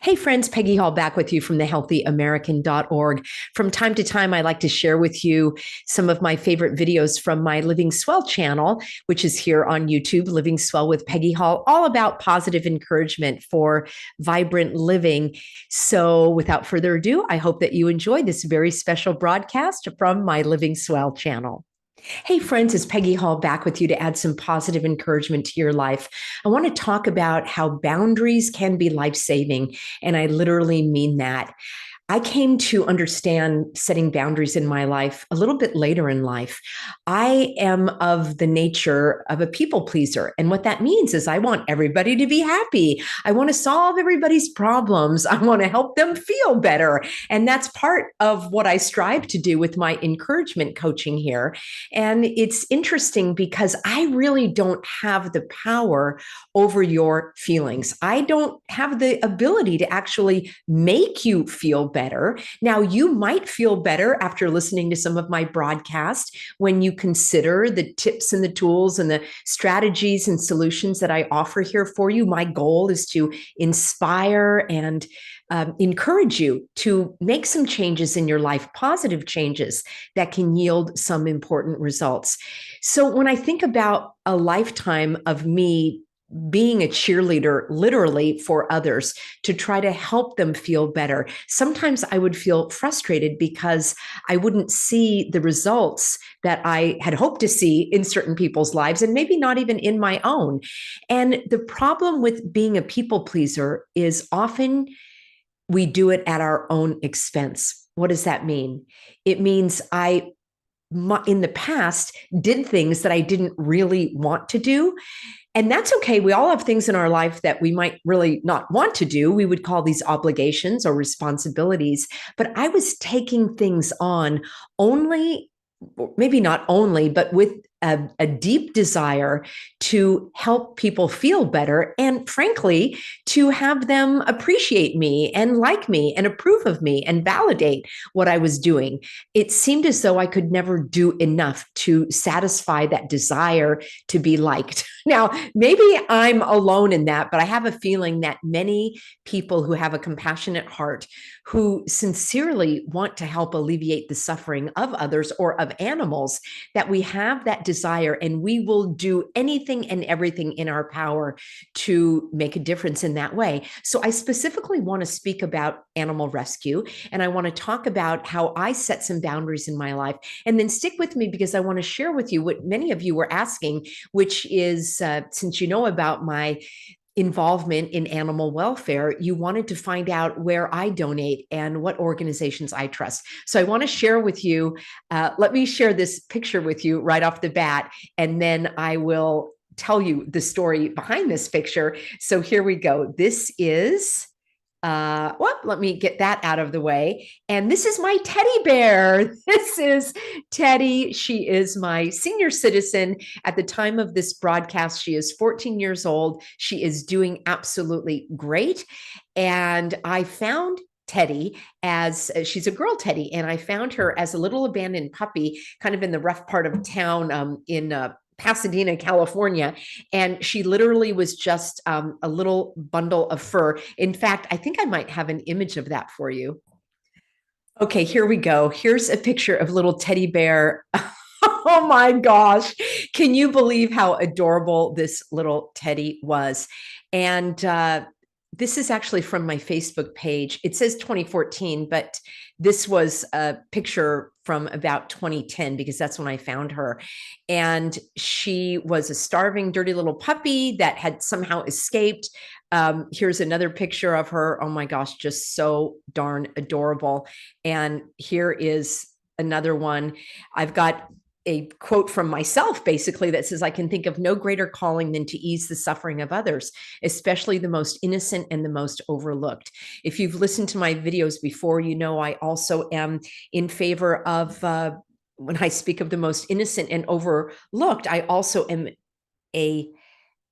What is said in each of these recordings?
Hey friends, Peggy Hall back with you from thehealthyamerican.org. From time to time, I like to share with you some of my favorite videos from my Living Swell channel, which is here on YouTube, Living Swell with Peggy Hall, all about positive encouragement for vibrant living. So without further ado, I hope that you enjoy this very special broadcast from my Living Swell channel. Hey, friends, it's Peggy Hall back with you to add some positive encouragement to your life. I want to talk about how boundaries can be life saving, and I literally mean that. I came to understand setting boundaries in my life a little bit later in life. I am of the nature of a people pleaser. And what that means is I want everybody to be happy. I want to solve everybody's problems. I want to help them feel better. And that's part of what I strive to do with my encouragement coaching here. And it's interesting because I really don't have the power over your feelings. I don't have the ability to actually make you feel better. Now, you might feel better after listening to some of my broadcasts when you consider the tips and the tools and the strategies and solutions that I offer here for you. My goal is to inspire and encourage you to make some changes in your life, positive changes that can yield some important results. So when I think about a lifetime of me being a cheerleader literally for others to try to help them feel better, sometimes I would feel frustrated because I wouldn't see the results that I had hoped to see in certain people's lives, and maybe not even in my own. And the problem with being a people pleaser is often we do it at our own expense. What does that mean? It means in the past, did things that I didn't really want to do. And that's okay. We all have things in our life that we might really not want to do. We would call these obligations or responsibilities. But I was taking things on only, maybe not only, but with a deep desire to help people feel better and, frankly, to have them appreciate me and like me and approve of me and validate what I was doing. It seemed as though I could never do enough to satisfy that desire to be liked. Now, maybe I'm alone in that, but I have a feeling that many people who have a compassionate heart, who sincerely want to help alleviate the suffering of others or of animals, that we have that desire and we will do anything and everything in our power to make a difference in that way. So I specifically want to speak about animal rescue, and I want to talk about how I set some boundaries in my life. And then stick with me because I want to share with you what many of you were asking, which is since you know about my involvement in animal welfare, you wanted to find out where I donate and what organizations I trust. So I want to share with you, let me share this picture with you right off the bat, and then I will tell you the story behind this picture. So here we go. This is let me get that out of the way. And this is my teddy bear. This is Teddy. She is my senior citizen. At the time of this broadcast, she is 14 years old. She is doing absolutely great. And I found Teddy as she's a girl Teddy, and I found her as a little abandoned puppy, kind of in the rough part of town in Pasadena, California. And she literally was just a little bundle of fur. In fact, I think I might have an image of that for you. Okay, here we go. Here's a picture of little teddy bear. Oh my gosh. Can you believe how adorable this little teddy was? And this is actually from my Facebook page. It says 2014, but this was a picture from about 2010 because that's when I found her. And she was a starving, dirty little puppy that had somehow escaped. Here's another picture of her. Oh my gosh, just so darn adorable. And here is another one. I've got a quote from myself, basically, that says, I can think of no greater calling than to ease the suffering of others, especially the most innocent and the most overlooked. If you've listened to my videos before, you know I also am in favor of, when I speak of the most innocent and overlooked, I also am a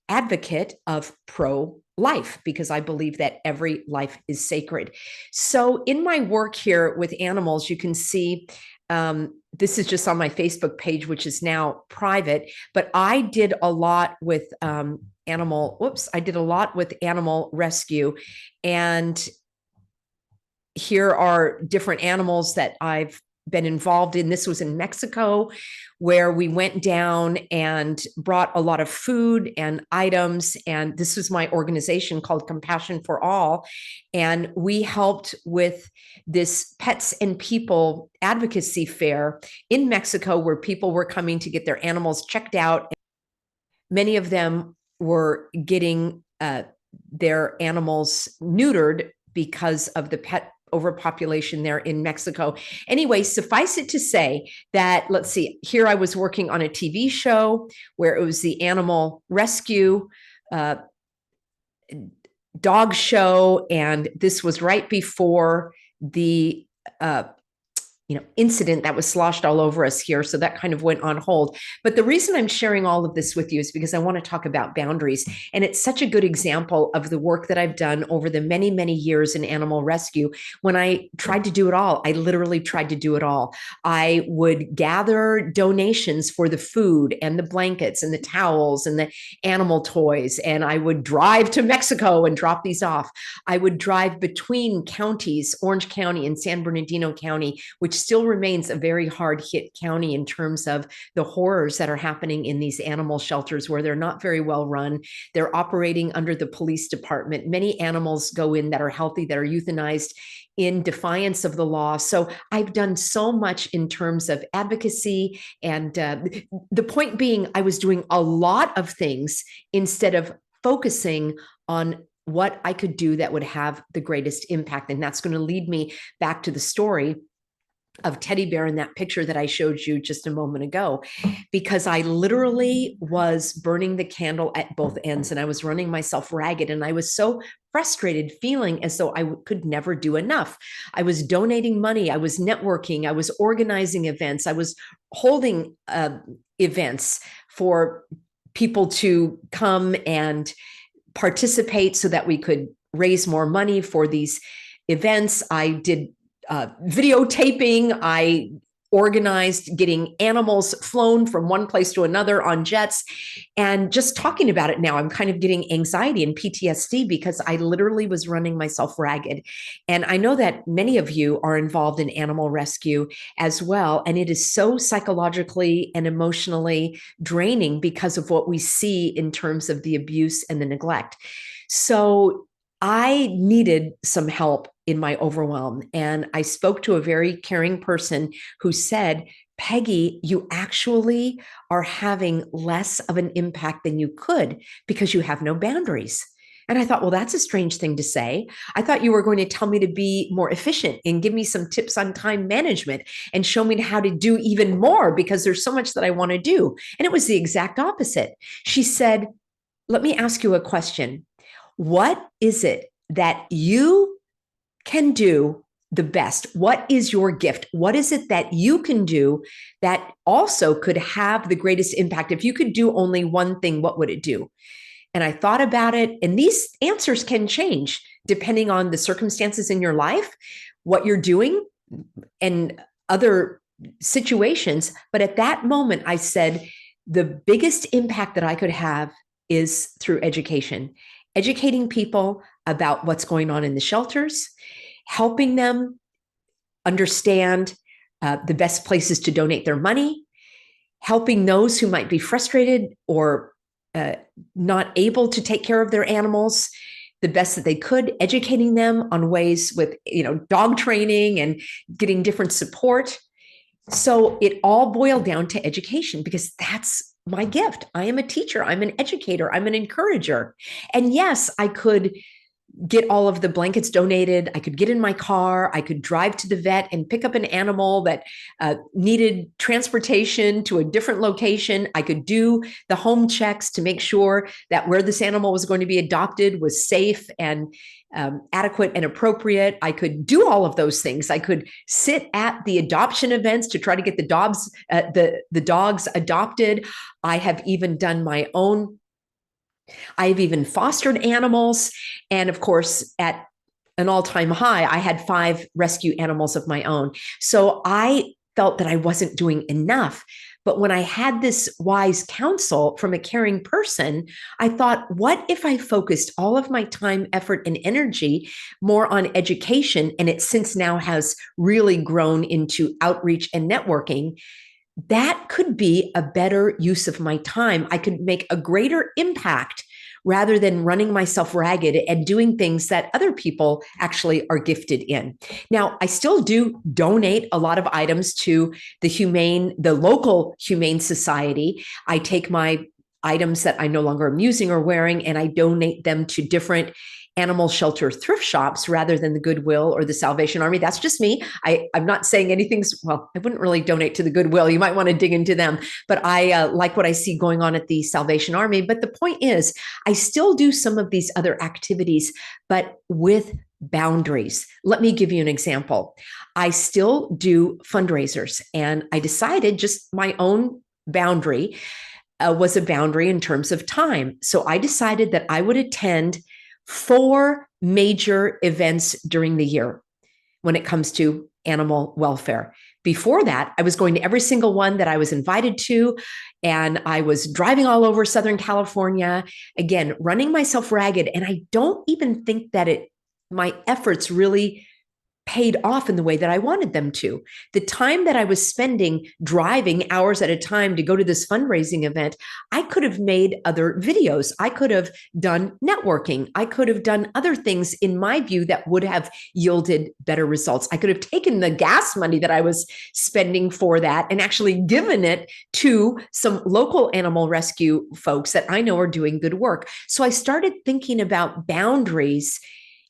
advocate of pro-life because I believe that every life is sacred. So in my work here with animals, you can see this is just on my Facebook page, which is now private, but I did a lot with animal rescue. And here are different animals that I've been involved in. This was in Mexico, where we went down and brought a lot of food and items. And this was my organization called Compassion for All. And we helped with this Pets and People advocacy fair in Mexico, where people were coming to get their animals checked out. Many of them were getting their animals neutered because of the pet overpopulation there in Mexico. Anyway, suffice it to say that, let's see, here I was working on a TV show where it was the animal rescue dog show, and this was right before the incident that was sloshed all over us here. So that kind of went on hold. But the reason I'm sharing all of this with you is because I want to talk about boundaries. And it's such a good example of the work that I've done over the many, many years in animal rescue. When I tried to do it all, I literally tried to do it all. I would gather donations for the food and the blankets and the towels and the animal toys. And I would drive to Mexico and drop these off. I would drive between counties, Orange County and San Bernardino County, which still remains a very hard hit county in terms of the horrors that are happening in these animal shelters, where they're not very well run. They're operating under the police department. Many animals go in that are healthy, that are euthanized in defiance of the law. So I've done so much in terms of advocacy. And the point being, I was doing a lot of things instead of focusing on what I could do that would have the greatest impact. And that's going to lead me back to the story of Teddy Bear in that picture that I showed you just a moment ago, because I literally was burning the candle at both ends, and I was running myself ragged, and I was so frustrated, feeling as though I could never do enough. I was donating money, I was networking, I was organizing events, I was holding events for people to come and participate so that we could raise more money for these events. I did videotaping. I organized getting animals flown from one place to another on jets. And just talking about it now, I'm kind of getting anxiety and PTSD because I literally was running myself ragged. And I know that many of you are involved in animal rescue as well. And it is so psychologically and emotionally draining because of what we see in terms of the abuse and the neglect. So I needed some help in my overwhelm. And I spoke to a very caring person who said, Peggy, you actually are having less of an impact than you could because you have no boundaries. And I thought, well, that's a strange thing to say. I thought you were going to tell me to be more efficient and give me some tips on time management and show me how to do even more because there's so much that I want to do. And it was the exact opposite. She said, let me ask you a question. What is it that you can do the best? What is your gift? What is it that you can do that also could have the greatest impact? If you could do only one thing, what would it do? And I thought about it, and these answers can change depending on the circumstances in your life, what you're doing, and other situations. But at that moment, I said, the biggest impact that I could have is through education. Educating people about what's going on in the shelters, helping them understand the best places to donate their money, helping those who might be frustrated or not able to take care of their animals the best that they could, educating them on ways with, dog training and getting different support. So it all boiled down to education because that's my gift. I am a teacher. I'm an educator. I'm an encourager. And yes, I could get all of the blankets donated. I could get in my car. I could drive to the vet and pick up an animal that needed transportation to a different location. I could do the home checks to make sure that where this animal was going to be adopted was safe and adequate and appropriate. I could do all of those things. I could sit at the adoption events to try to get the dogs adopted. I have even done my own. I've even fostered animals. And of course, at an all-time high, I had 5 rescue animals of my own. So I felt that I wasn't doing enough. But when I had this wise counsel from a caring person, I thought, what if I focused all of my time, effort, and energy more on education? And it since now has really grown into outreach and networking. That could be a better use of my time. I could make a greater impact rather than running myself ragged and doing things that other people actually are gifted in. Now, I still do donate a lot of items to the local humane society. I take my items that I no longer am using or wearing, and I donate them to different animal shelter thrift shops rather than the Goodwill or the Salvation Army. That's just me. I'm not saying anything's, well, I wouldn't really donate to the Goodwill. You might want to dig into them, but I like what I see going on at the Salvation Army. But the point is, I still do some of these other activities, but with boundaries. Let me give you an example. I still do fundraisers, and I decided just my own boundary was a boundary in terms of time. So I decided that I would attend 4 major events during the year when it comes to animal welfare. Before that, I was going to every single one that I was invited to, and I was driving all over Southern California, again, running myself ragged. And I don't even think that my efforts really paid off in the way that I wanted them to. The time that I was spending driving hours at a time to go to this fundraising event, I could have made other videos. I could have done networking. I could have done other things, in my view, that would have yielded better results. I could have taken the gas money that I was spending for that and actually given it to some local animal rescue folks that I know are doing good work. So I started thinking about boundaries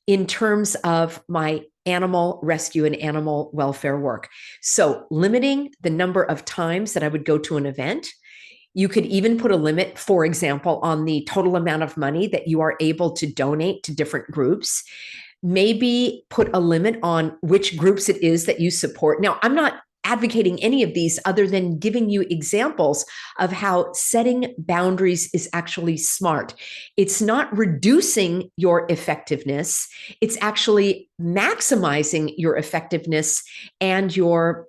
in terms of my animal rescue and animal welfare work. So limiting the number of times that I would go to an event. You could even put a limit, for example, on the total amount of money that you are able to donate to different groups. Maybe put a limit on which groups it is that you support. Now, I'm not advocating any of these other than giving you examples of how setting boundaries is actually smart. It's not reducing your effectiveness. It's actually maximizing your effectiveness and your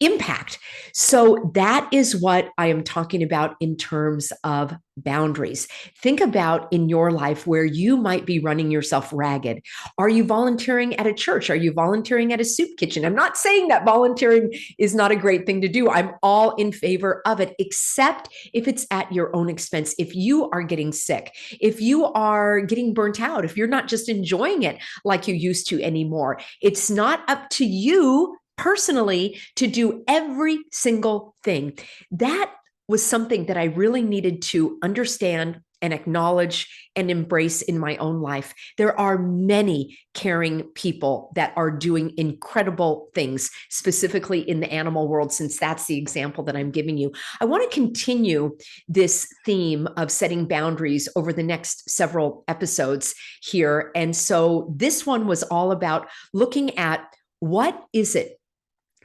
impact. So that is what I am talking about in terms of boundaries. Think about in your life where you might be running yourself ragged. Are you volunteering at a church? Are you volunteering at a soup kitchen? I'm not saying that volunteering is not a great thing to do. I'm all in favor of it, except if it's at your own expense. If you are getting sick, if you are getting burnt out, if you're not just enjoying it like you used to anymore, it's not up to you personally to do every single thing. That was something that I really needed to understand and acknowledge and embrace in my own life. There are many caring people that are doing incredible things, specifically in the animal world, since that's the example that I'm giving you. I want to continue this theme of setting boundaries over the next several episodes here. And so this one was all about looking at what is it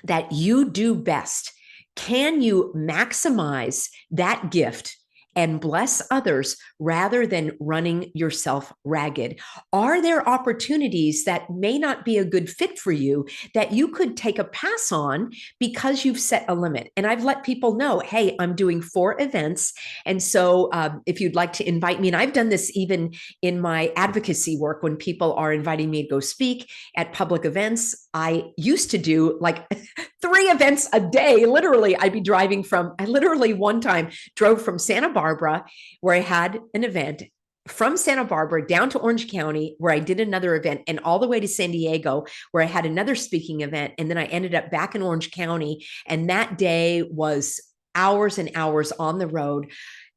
that you do best? Can you maximize that gift and bless others rather than running yourself ragged? Are there opportunities that may not be a good fit for you that you could take a pass on because you've set a limit? And I've let people know, hey, I'm doing 4 events. And so if you'd like to invite me, and I've done this even in my advocacy work when people are inviting me to go speak at public events, I used to do like 3 events a day. Literally, I literally one time drove from Santa Barbara, where I had an event, from Santa Barbara down to Orange County, where I did another event, and all the way to San Diego, where I had another speaking event. And then I ended up back in Orange County. And that day was hours and hours on the road.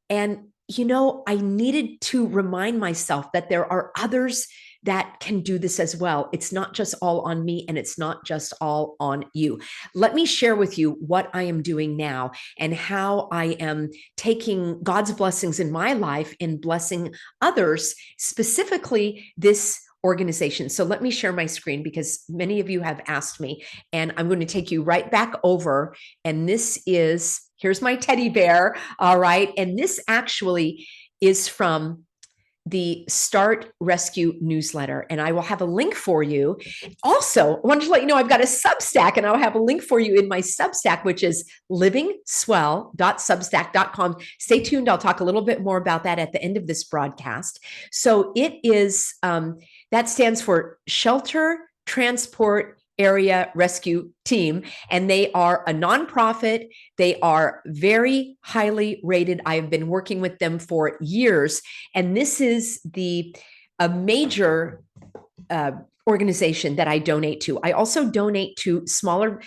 And, I needed to remind myself that there are others that can do this as well. It's not just all on me, and it's not just all on you. Let me share with you what I am doing now and how I am taking God's blessings in my life and blessing others, specifically this organization. So let me share my screen because many of you have asked me, and I'm going to take you right back over. And here's my teddy bear. All right. And this actually is from the Start Rescue newsletter, and I will have a link for you. Also, I wanted to let you know I've got a Substack, and I'll have a link for you in my Substack, which is livingswell.substack.com. Stay tuned. I'll talk a little bit more about that at the end of this broadcast. So it is, that stands for Shelter Transport Area Rescue Team, and they are a nonprofit. They are very highly rated. I have been working with them for years, and this is a major organization that I donate to. I also donate to smaller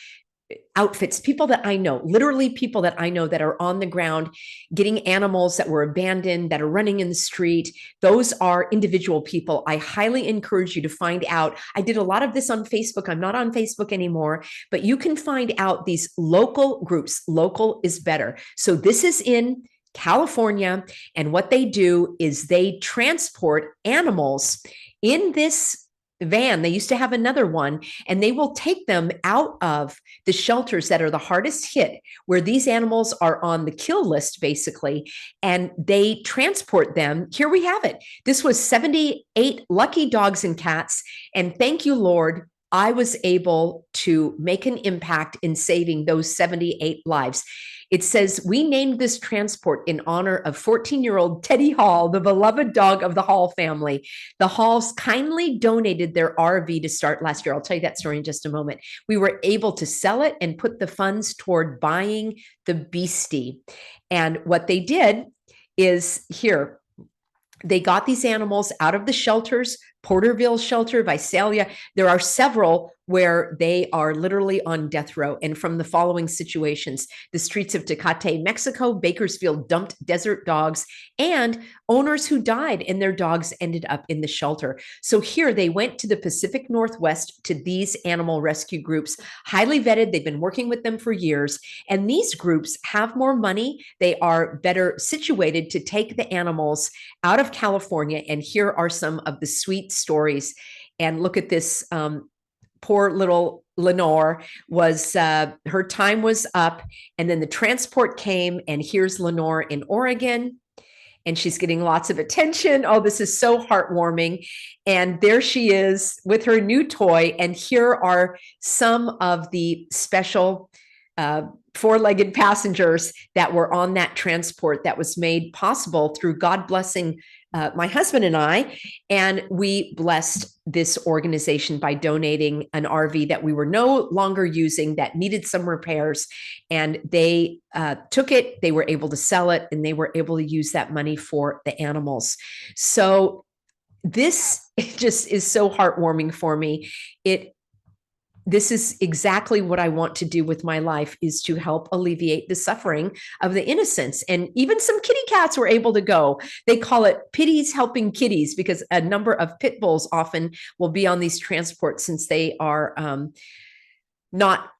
outfits, people that I know, literally people that I know that are on the ground getting animals that were abandoned, that are running in the street. Those are individual people. I highly encourage you to find out. I did a lot of this on Facebook. I'm not on Facebook anymore, but you can find out these local groups. Local is better. So this is in California, and what they do is they transport animals in this van. They used to have another one, and they will take them out of the shelters that are the hardest hit, where these animals are on the kill list, basically, and they transport them. Here we have it. This was 78 lucky dogs and cats, and thank you, Lord, I was able to make an impact in saving those 78 lives. It says, we named this transport in honor of 14-year-old Teddy Hall, the beloved dog of the Hall family. The Halls kindly donated their RV to start last year. I'll tell you that story in just a moment. We were able to sell it and put the funds toward buying the beastie. And what they did is here, they got these animals out of the shelters, Porterville shelter, Visalia. There are several where they are literally on death row. And from the following situations: the streets of Tecate, Mexico, Bakersfield dumped desert dogs, and owners who died and their dogs ended up in the shelter. So here they went to the Pacific Northwest to these animal rescue groups, highly vetted. They've been working with them for years. And these groups have more money. They are better situated to take the animals out of California. And here are some of the sweet stories. And look at this. Poor little Lenore was, her time was up, and then the transport came, and here's Lenore in Oregon, and she's getting lots of attention. Oh, this is so heartwarming. And there she is with her new toy. And here are some of the special four-legged passengers that were on that transport that was made possible through God blessing my husband and I. And we blessed this organization by donating an RV that we were no longer using, that needed some repairs. And they took it, they were able to sell it, and they were able to use that money for the animals. So this just is so heartwarming for me. This is exactly what I want to do with my life, is to help alleviate the suffering of the innocents. And even some kitty cats were able to go. They call it pitties helping kitties, because a number of pit bulls often will be on these transports, since they are not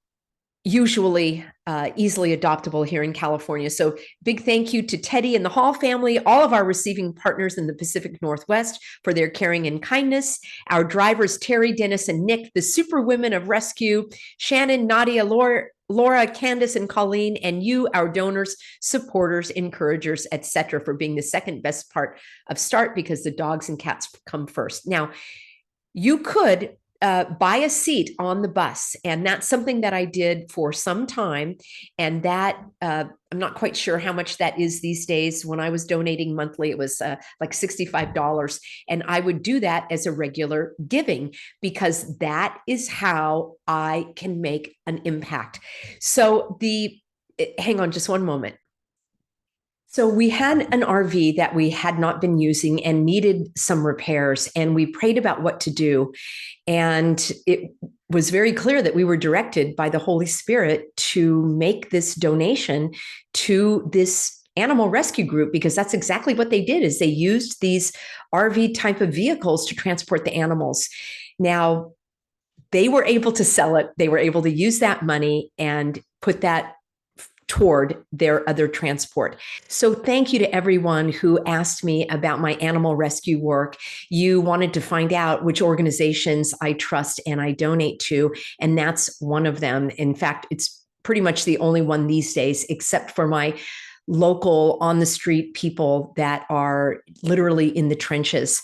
usually easily adoptable here in California. So big thank you to Teddy and the Hall family, all of our receiving partners in the Pacific Northwest for their caring and kindness, our drivers, Terry, Dennis, and Nick, the super women of rescue, Shannon, Nadia, Laura, Candace, and Colleen, and you, our donors, supporters, encouragers, etc., for being the second best part of START, because the dogs and cats come first. Now, you could buy a seat on the bus. And that's something that I did for some time. And that, I'm not quite sure how much that is these days. When I was donating monthly, it was like $65. And I would do that as a regular giving, because that is how I can make an impact. So hang on just one moment. So we had an RV that we had not been using and needed some repairs, and we prayed about what to do. And it was very clear that we were directed by the Holy Spirit to make this donation to this animal rescue group, because that's exactly what they did, is they used these RV type of vehicles to transport the animals. Now, they were able to sell it. They were able to use that money and put that toward their other transport. So thank you to everyone who asked me about my animal rescue work. You wanted to find out which organizations I trust and I donate to, and that's one of them. In fact, it's pretty much the only one these days, except for my local, on the street people that are literally in the trenches.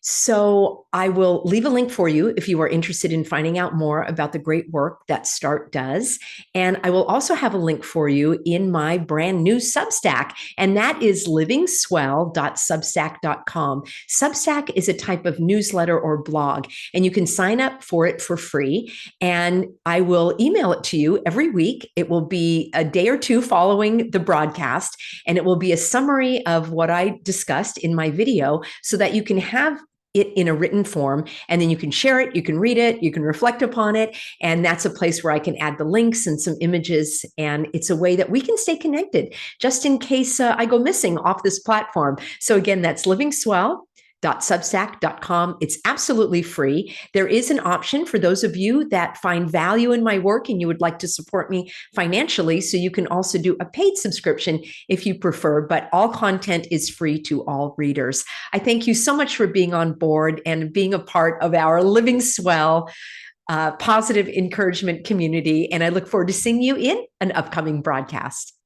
So I will leave a link for you if you are interested in finding out more about the great work that START does. And I will also have a link for you in my brand new Substack, and that is livingswell.substack.com. Substack is a type of newsletter or blog, and you can sign up for it for free. And I will email it to you every week. It will be a day or two following the broadcast, and it will be a summary of what I discussed in my video so that you can have it in a written form, and then you can share it, you can read it, you can reflect upon it. And that's a place where I can add the links and some images. And it's a way that we can stay connected just in case I go missing off this platform. So again, that's livingswell.substack.com. It's absolutely free. There is an option for those of you that find value in my work and you would like to support me financially. So you can also do a paid subscription if you prefer, but all content is free to all readers. I thank you so much for being on board and being a part of our Living Swell positive encouragement community. And I look forward to seeing you in an upcoming broadcast.